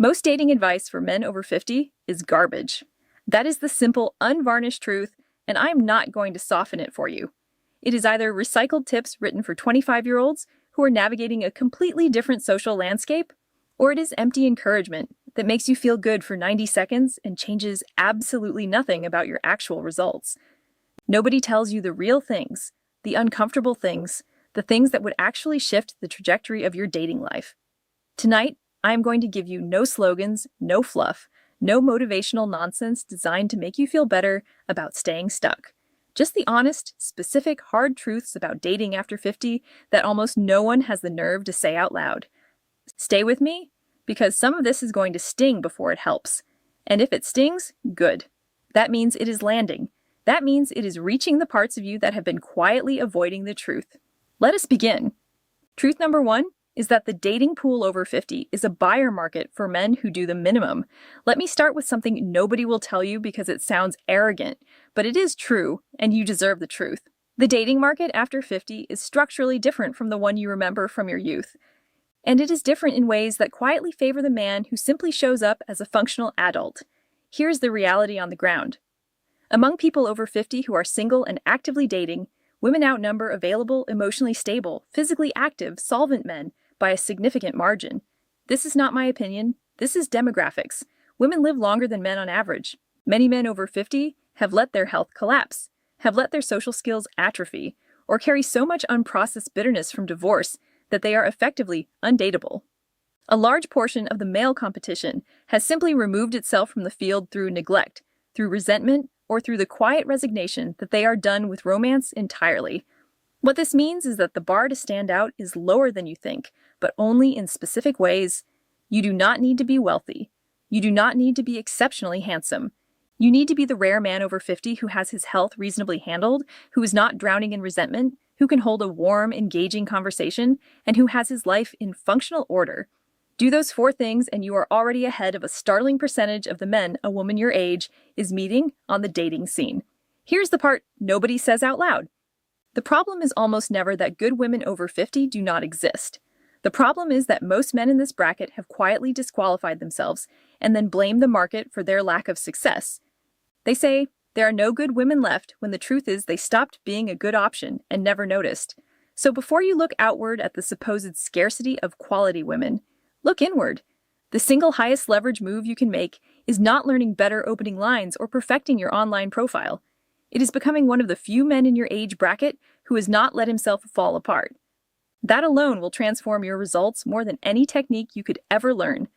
Most dating advice for men over 50 is garbage. That is the simple, unvarnished truth, and I'm not going to soften it for you. It is either recycled tips written for 25-year-olds who are navigating a completely different social landscape, or it is empty encouragement that makes you feel good for 90 seconds and changes absolutely nothing about your actual results. Nobody tells you the real things, the uncomfortable things, the things that would actually shift the trajectory of your dating life. Tonight, I am going to give you no slogans, no fluff, no motivational nonsense designed to make you feel better about staying stuck. Just the honest, specific, hard truths about dating after 50 that almost no one has the nerve to say out loud. Stay with me, because some of this is going to sting before it helps. And if it stings, good. That means it is landing. That means it is reaching the parts of you that have been quietly avoiding the truth. Let us begin. Truth number 1 is that the dating pool over 50 is a buyer market for men who do the minimum. Let me start with something nobody will tell you because it sounds arrogant, but it is true, and you deserve the truth. The dating market after 50 is structurally different from the one you remember from your youth. And it is different in ways that quietly favor the man who simply shows up as a functional adult. Here's the reality on the ground. Among people over 50 who are single and actively dating, women outnumber available, emotionally stable, physically active, solvent men by a significant margin. This is not my opinion. This is demographics. Women live longer than men on average. Many men over 50 have let their health collapse, have let their social skills atrophy, or carry so much unprocessed bitterness from divorce that they are effectively undateable. A large portion of the male competition has simply removed itself from the field through neglect, through resentment, or through the quiet resignation that they are done with romance entirely. What this means is that the bar to stand out is lower than you think, but only in specific ways. You do not need to be wealthy. You do not need to be exceptionally handsome. You need to be the rare man over 50 who has his health reasonably handled, who is not drowning in resentment, who can hold a warm, engaging conversation, and who has his life in functional order. Do those 4 things and you are already ahead of a startling percentage of the men a woman your age is meeting on the dating scene. Here's the part nobody says out loud. The problem is almost never that good women over 50 do not exist. The problem is that most men in this bracket have quietly disqualified themselves and then blame the market for their lack of success. They say, there are no good women left when the truth is they stopped being a good option and never noticed. So before you look outward at the supposed scarcity of quality women, look inward. The single highest leverage move you can make is not learning better opening lines or perfecting your online profile. It is becoming one of the few men in your age bracket who has not let himself fall apart. That alone will transform your results more than any technique you could ever learn.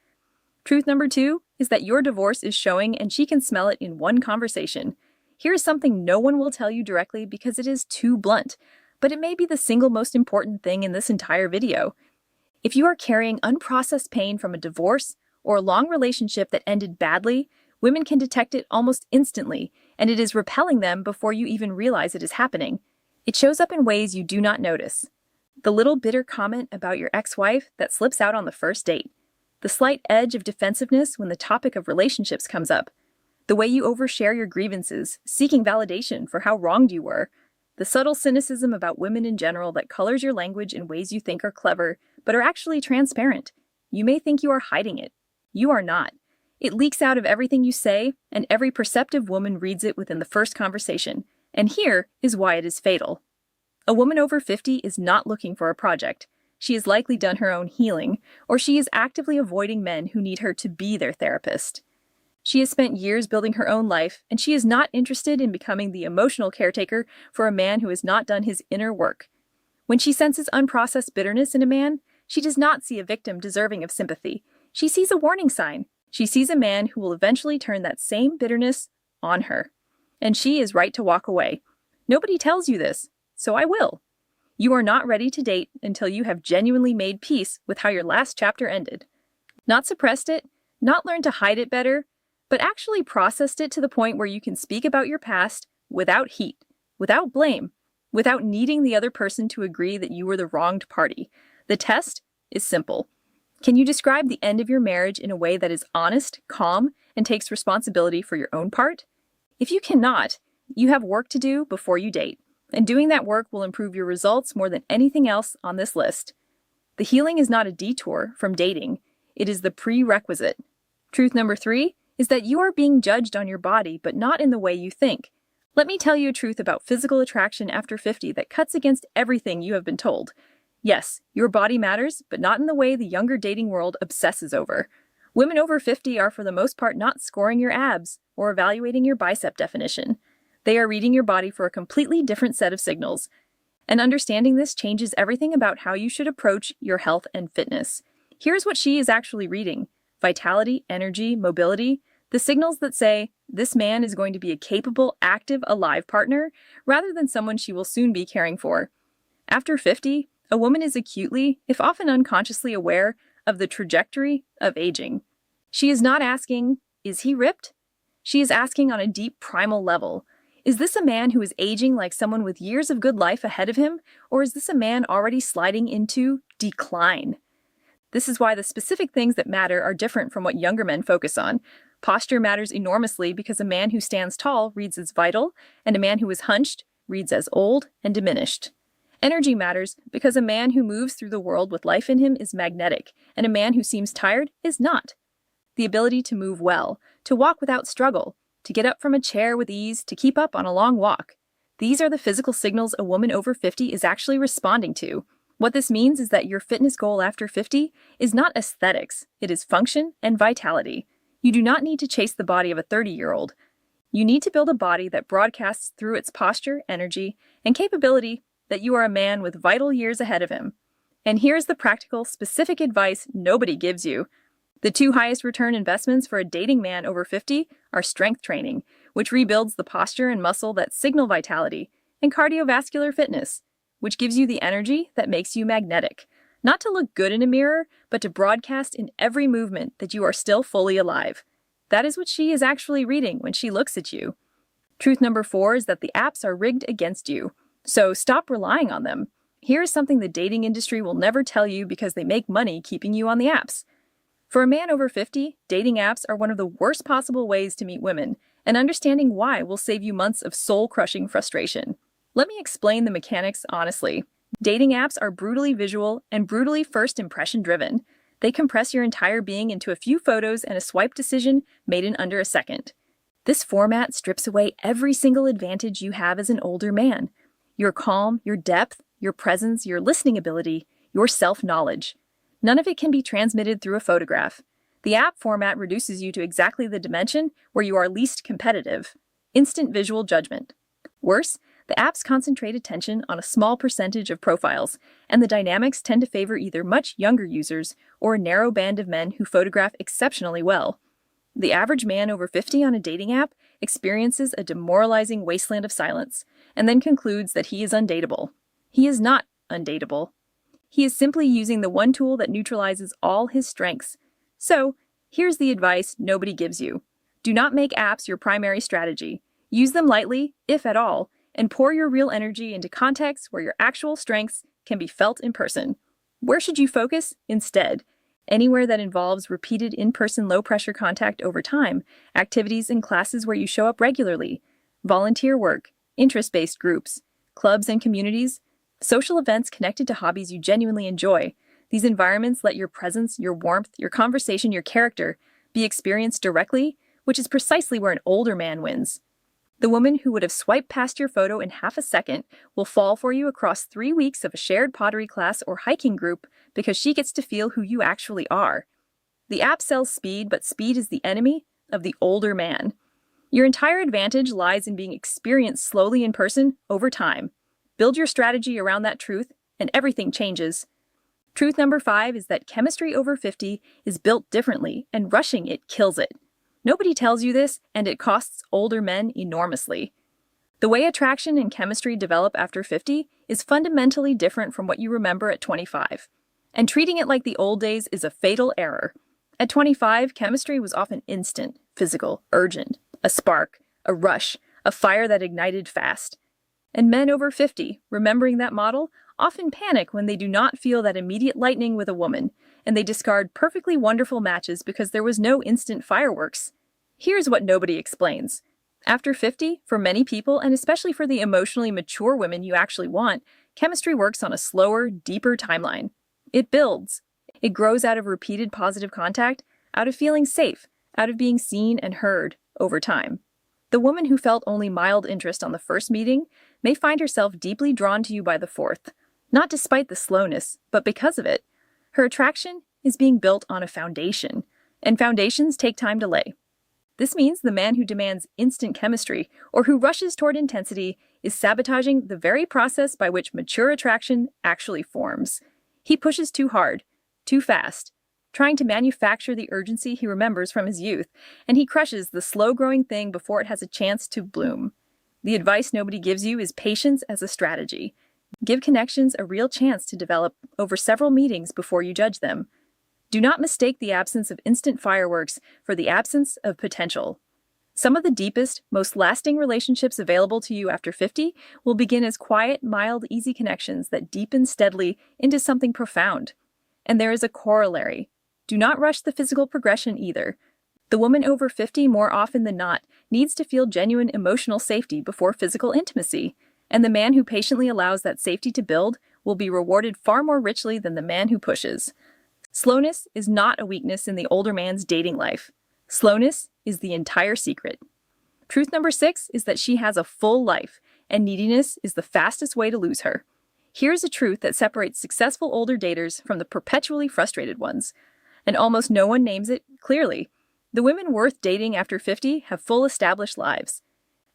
Truth number 2 is that your divorce is showing and she can smell it in one conversation. Here is something no one will tell you directly because it is too blunt, but it may be the single most important thing in this entire video. If you are carrying unprocessed pain from a divorce or a long relationship that ended badly, women can detect it almost instantly, and it is repelling them before you even realize it is happening. It shows up in ways you do not notice. The little bitter comment about your ex-wife that slips out on the first date. The slight edge of defensiveness when the topic of relationships comes up. The way you overshare your grievances, seeking validation for how wronged you were. The subtle cynicism about women in general that colors your language in ways you think are clever, but are actually transparent. You may think you are hiding it. You are not. It leaks out of everything you say, and every perceptive woman reads it within the first conversation. And here is why it is fatal. A woman over 50 is not looking for a project. She has likely done her own healing, or she is actively avoiding men who need her to be their therapist. She has spent years building her own life, and she is not interested in becoming the emotional caretaker for a man who has not done his inner work. When she senses unprocessed bitterness in a man, she does not see a victim deserving of sympathy. She sees a warning sign. She sees a man who will eventually turn that same bitterness on her. And she is right to walk away. Nobody tells you this, so I will. You are not ready to date until you have genuinely made peace with how your last chapter ended. Not suppressed it, not learned to hide it better, but actually processed it to the point where you can speak about your past without heat, without blame, without needing the other person to agree that you were the wronged party. The test is simple. Can you describe the end of your marriage in a way that is honest, calm, and takes responsibility for your own part? If you cannot, you have work to do before you date, and doing that work will improve your results more than anything else on this list. The healing is not a detour from dating. It is the prerequisite. Truth number 3 is that you are being judged on your body, but not in the way you think. Let me tell you a truth about physical attraction after 50 that cuts against everything you have been told. Yes, your body matters, but not in the way the younger dating world obsesses over. Women over 50 are for the most part not scoring your abs or evaluating your bicep definition. They are reading your body for a completely different set of signals. And understanding this changes everything about how you should approach your health and fitness. Here's what she is actually reading: vitality, energy, mobility, the signals that say, this man is going to be a capable, active, alive partner, rather than someone she will soon be caring for. After 50, a woman is acutely, if often unconsciously, aware of the trajectory of aging. She is not asking, is he ripped? She is asking on a deep primal level, is this a man who is aging like someone with years of good life ahead of him, or is this a man already sliding into decline? This is why the specific things that matter are different from what younger men focus on. Posture matters enormously because a man who stands tall reads as vital, and a man who is hunched reads as old and diminished. Energy matters because a man who moves through the world with life in him is magnetic, and a man who seems tired is not. The ability to move well, to walk without struggle, to get up from a chair with ease, to keep up on a long walk. These are the physical signals a woman over 50 is actually responding to. What this means is that your fitness goal after 50 is not aesthetics, it is function and vitality. You do not need to chase the body of a 30-year-old. You need to build a body that broadcasts through its posture, energy, and capability that you are a man with vital years ahead of him. And here's the practical, specific advice nobody gives you. The 2 highest return investments for a dating man over 50 are strength training, which rebuilds the posture and muscle that signal vitality, and cardiovascular fitness, which gives you the energy that makes you magnetic. Not to look good in a mirror, but to broadcast in every movement that you are still fully alive. That is what she is actually reading when she looks at you. Truth number 4 is that the apps are rigged against you, so stop relying on them. Here is something the dating industry will never tell you because they make money keeping you on the apps. For a man over 50, dating apps are one of the worst possible ways to meet women, and understanding why will save you months of soul-crushing frustration. Let me explain the mechanics honestly. Dating apps are brutally visual and brutally first impression driven. They compress your entire being into a few photos and a swipe decision made in under a second. This format strips away every single advantage you have as an older man. Your calm, your depth, your presence, your listening ability, your self-knowledge. None of it can be transmitted through a photograph. The app format reduces you to exactly the dimension where you are least competitive. Instant visual judgment. Worse, the apps concentrate attention on a small percentage of profiles, and the dynamics tend to favor either much younger users or a narrow band of men who photograph exceptionally well. The average man over 50 on a dating app experiences a demoralizing wasteland of silence, and then concludes that he is undateable. He is not undateable. He is simply using the one tool that neutralizes all his strengths. So, here's the advice nobody gives you. Do not make apps your primary strategy. Use them lightly, if at all, and pour your real energy into contexts where your actual strengths can be felt in person. Where should you focus instead? Anywhere that involves repeated in-person low-pressure contact over time, activities and classes where you show up regularly, volunteer work, interest-based groups, clubs and communities, social events connected to hobbies you genuinely enjoy. These environments let your presence, your warmth, your conversation, your character be experienced directly, which is precisely where an older man wins. The woman who would have swiped past your photo in half a second will fall for you across 3 weeks of a shared pottery class or hiking group because she gets to feel who you actually are. The app sells speed, but speed is the enemy of the older man. Your entire advantage lies in being experienced slowly in person over time. Build your strategy around that truth, and everything changes. Truth number 5 is that chemistry over 50 is built differently, and rushing it kills it. Nobody tells you this, and it costs older men enormously. The way attraction and chemistry develop after 50 is fundamentally different from what you remember at 25. And treating it like the old days is a fatal error. At 25, chemistry was often instant, physical, urgent, a spark, a rush, a fire that ignited fast. And men over 50, remembering that model, often panic when they do not feel that immediate lightning with a woman, and they discard perfectly wonderful matches because there was no instant fireworks. Here's what nobody explains. After 50, for many people, and especially for the emotionally mature women you actually want, chemistry works on a slower, deeper timeline. It builds. It grows out of repeated positive contact, out of feeling safe, out of being seen and heard over time. The woman who felt only mild interest on the first meeting may find herself deeply drawn to you by the fourth, not despite the slowness, but because of it. Her attraction is being built on a foundation, and foundations take time to lay. This means the man who demands instant chemistry or who rushes toward intensity is sabotaging the very process by which mature attraction actually forms. He pushes too hard, too fast, trying to manufacture the urgency he remembers from his youth, and he crushes the slow-growing thing before it has a chance to bloom. The advice nobody gives you is patience as a strategy. Give connections a real chance to develop over several meetings before you judge them. Do not mistake the absence of instant fireworks for the absence of potential. Some of the deepest, most lasting relationships available to you after 50 will begin as quiet, mild, easy connections that deepen steadily into something profound. And there is a corollary. Do not rush the physical progression either. The woman over 50, more often than not, needs to feel genuine emotional safety before physical intimacy, and the man who patiently allows that safety to build will be rewarded far more richly than the man who pushes. Slowness is not a weakness in the older man's dating life. Slowness is the entire secret. Truth number 6 is that she has a full life, and neediness is the fastest way to lose her. Here's a truth that separates successful older daters from the perpetually frustrated ones, and almost no one names it clearly. The women worth dating after 50 have full established lives,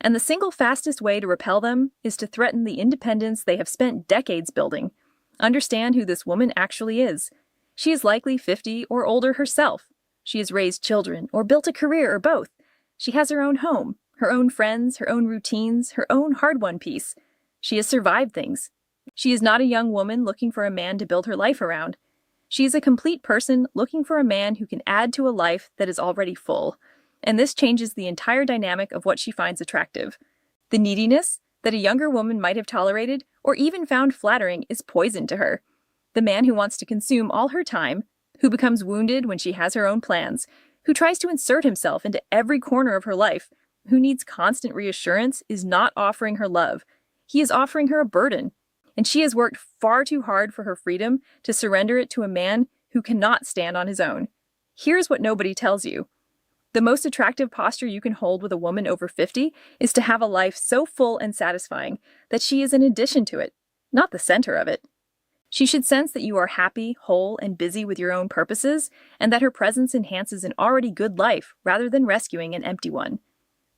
and the single fastest way to repel them is to threaten the independence they have spent decades building. Understand who this woman actually is. She is likely 50 or older herself. She has raised children or built a career or both. She has her own home, her own friends, her own routines, her own hard-won peace. She has survived things. She is not a young woman looking for a man to build her life around. She is a complete person looking for a man who can add to a life that is already full. And this changes the entire dynamic of what she finds attractive. The neediness that a younger woman might have tolerated or even found flattering is poison to her. The man who wants to consume all her time, who becomes wounded when she has her own plans, who tries to insert himself into every corner of her life, who needs constant reassurance, is not offering her love. He is offering her a burden, and she has worked far too hard for her freedom to surrender it to a man who cannot stand on his own. Here's what nobody tells you. The most attractive posture you can hold with a woman over 50 is to have a life so full and satisfying that she is an addition to it, not the center of it. She should sense that you are happy, whole, and busy with your own purposes, and that her presence enhances an already good life rather than rescuing an empty one.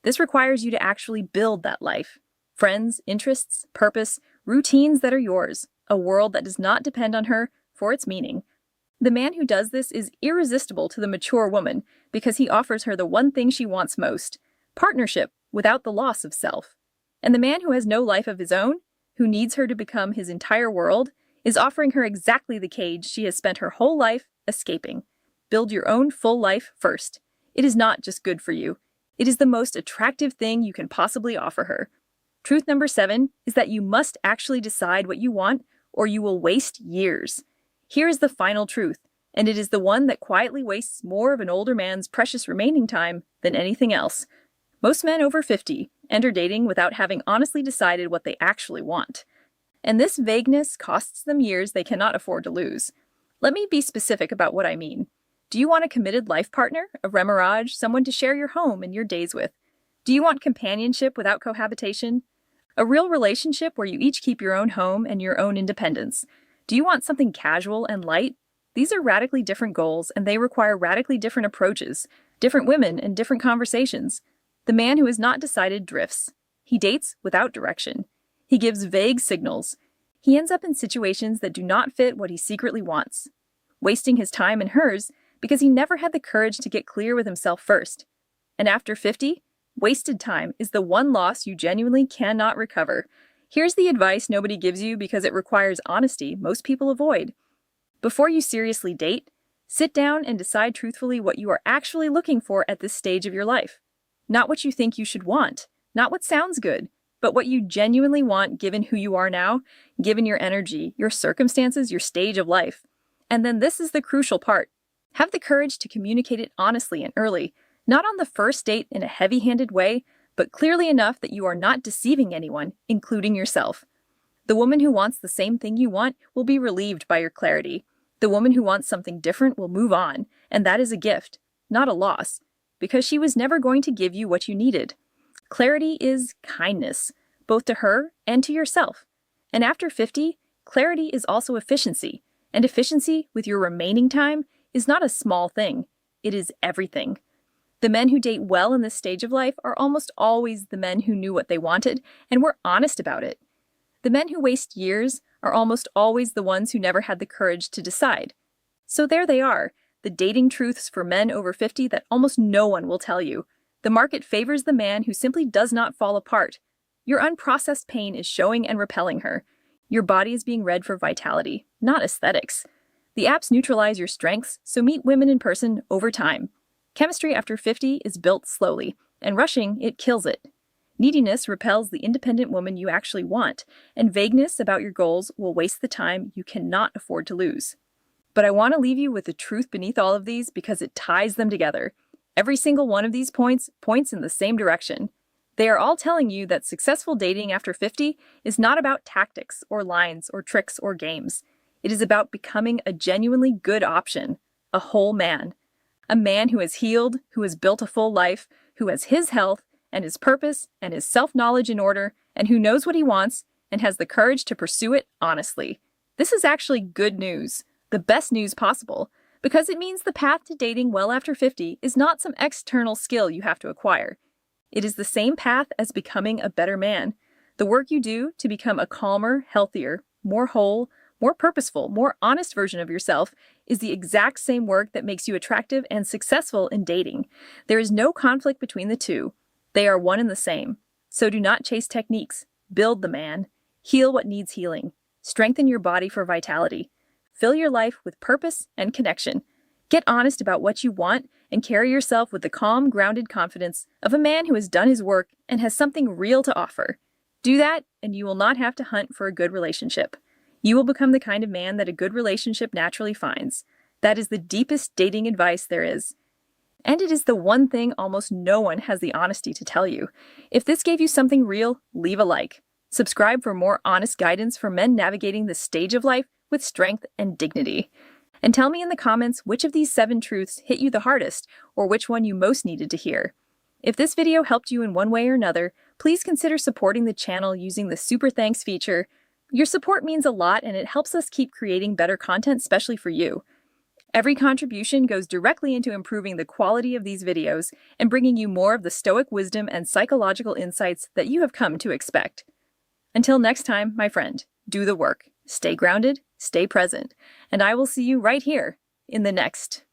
This requires you to actually build that life. Friends, interests, purpose, routines that are yours, a world that does not depend on her for its meaning. The man who does this is irresistible to the mature woman because he offers her the one thing she wants most, partnership without the loss of self. And the man who has no life of his own, who needs her to become his entire world, is offering her exactly the cage she has spent her whole life escaping. Build your own full life first. It is not just good for you. It is the most attractive thing you can possibly offer her. Truth number 7 is that you must actually decide what you want or you will waste years. Here is the final truth, and it is the one that quietly wastes more of an older man's precious remaining time than anything else. Most men over 50 enter dating without having honestly decided what they actually want. And this vagueness costs them years they cannot afford to lose. Let me be specific about what I mean. Do you want a committed life partner, a remarriage, someone to share your home and your days with? Do you want companionship without cohabitation? A real relationship where you each keep your own home and your own independence? Do you want something casual and light? These are radically different goals, and they require radically different approaches, different women, and different conversations. The man who is not decided drifts. He dates without direction. He gives vague signals. He ends up in situations that do not fit what he secretly wants, wasting his time and hers because he never had the courage to get clear with himself first. And after 50, wasted time is the one loss you genuinely cannot recover. Here's the advice nobody gives you because it requires honesty most people avoid. Before you seriously date, sit down and decide truthfully what you are actually looking for at this stage of your life. Not what you think you should want, not what sounds good, but what you genuinely want given who you are now, given your energy, your circumstances, your stage of life. And then this is the crucial part. Have the courage to communicate it honestly and early, not on the first date in a heavy-handed way, but clearly enough that you are not deceiving anyone, including yourself. The woman who wants the same thing you want will be relieved by your clarity. The woman who wants something different will move on, and that is a gift, not a loss. because she was never going to give you what you needed. Clarity is kindness, both to her and to yourself. And after 50, clarity is also efficiency. And efficiency with your remaining time is not a small thing. It is everything. The men who date well in this stage of life are almost always the men who knew what they wanted and were honest about it. The men who waste years are almost always the ones who never had the courage to decide. So there they are, the dating truths for men over 50 that almost no one will tell you. The market favors the man who simply does not fall apart. Your unprocessed pain is showing and repelling her. Your body is being read for vitality, not aesthetics. The apps neutralize your strengths, so meet women in person over time. Chemistry after 50 is built slowly, and rushing, it kills it. Neediness repels the independent woman you actually want, and vagueness about your goals will waste the time you cannot afford to lose. But I want to leave you with the truth beneath all of these because it ties them together. Every single one of these points in the same direction. They are all telling you that successful dating after 50 is not about tactics or lines or tricks or games. It is about becoming a genuinely good option, a whole man. A man who has healed, who has built a full life, who has his health and his purpose and his self-knowledge in order, and who knows what he wants and has the courage to pursue it honestly. This is actually good news, the best news possible, because it means the path to dating well after 50 is not some external skill you have to acquire. It is the same path as becoming a better man. The work you do to become a calmer, healthier, more whole, more purposeful, more honest version of yourself is the exact same work that makes you attractive and successful in dating. There is no conflict between the two. They are one and the same. So do not chase techniques. Build the man. Heal what needs healing. Strengthen your body for vitality. Fill your life with purpose and connection. Get honest about what you want and carry yourself with the calm, grounded confidence of a man who has done his work and has something real to offer. Do that, and you will not have to hunt for a good relationship. You will become the kind of man that a good relationship naturally finds. That is the deepest dating advice there is. And it is the one thing almost no one has the honesty to tell you. If this gave you something real, leave a like. Subscribe for more honest guidance for men navigating this stage of life with strength and dignity. And tell me in the comments which of these 7 truths hit you the hardest, or which one you most needed to hear. If this video helped you in one way or another, please consider supporting the channel using the Super Thanks feature. Your support means a lot and it helps us keep creating better content, especially for you. Every contribution goes directly into improving the quality of these videos and bringing you more of the Stoic wisdom and psychological insights that you have come to expect. Until next time, my friend, do the work. Stay grounded, stay present, and I will see you right here in the next